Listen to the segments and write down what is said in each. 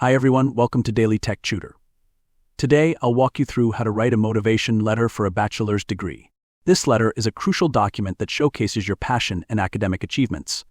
Hi everyone, welcome to Daily Tech Tutor. Today, I'll walk you through how to write a motivation letter for a bachelor's degree. This letter is a crucial document that showcases your passion and academic achievements.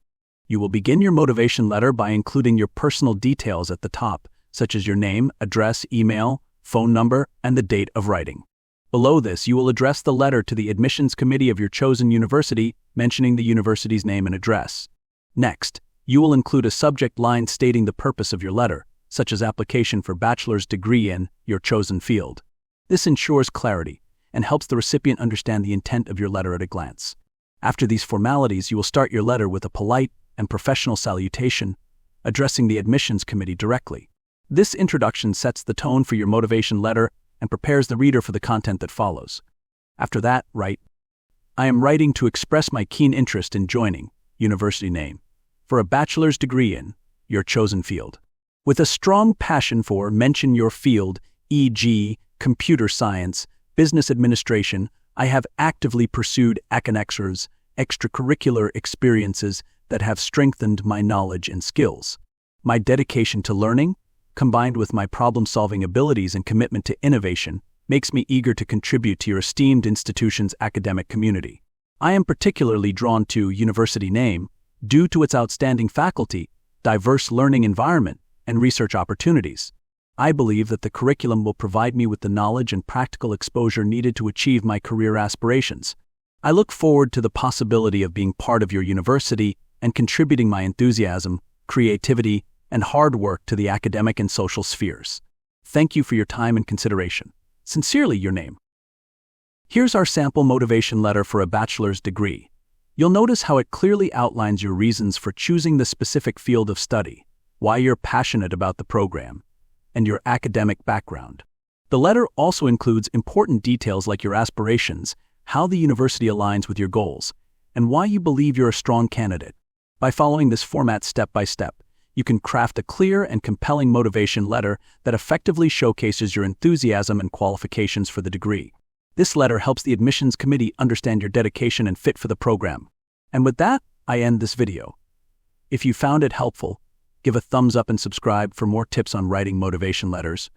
You will begin your motivation letter by including your personal details at the top, such as your name, address, email, phone number, and the date of writing. Below this, you will address the letter to the admissions committee of your chosen university, mentioning the university's name and address. Next, you will include a subject line stating the purpose of your letter, such as application for bachelor's degree in your chosen field. This ensures clarity and helps the recipient understand the intent of your letter at a glance. After these formalities, you will start your letter with a polite and professional salutation, addressing the admissions committee directly. This introduction sets the tone for your motivation letter and prepares the reader for the content that follows. After that, write, "I am writing to express my keen interest in joining, university name, for a bachelor's degree in your chosen field. With a strong passion for mention your field, e.g., computer science, business administration, I have actively pursued academics, extracurricular experiences that have strengthened my knowledge and skills. My dedication to learning, combined with my problem-solving abilities and commitment to innovation, makes me eager to contribute to your esteemed institution's academic community. I am particularly drawn to university name due to its outstanding faculty, diverse learning environment, and research opportunities. I believe that the curriculum will provide me with the knowledge and practical exposure needed to achieve my career aspirations. I look forward to the possibility of being part of your university and contributing my enthusiasm, creativity, and hard work to the academic and social spheres. Thank you for your time and consideration. Sincerely, your name." Here's our sample motivation letter for a bachelor's degree. You'll notice how it clearly outlines your reasons for choosing the specific field of study, why you're passionate about the program, and your academic background. The letter also includes important details like your aspirations, how the university aligns with your goals, and why you believe you're a strong candidate. By following this format step by step, you can craft a clear and compelling motivation letter that effectively showcases your enthusiasm and qualifications for the degree. This letter helps the admissions committee understand your dedication and fit for the program. And with that, I end this video. If you found it helpful, give a thumbs up and subscribe for more tips on writing motivation letters.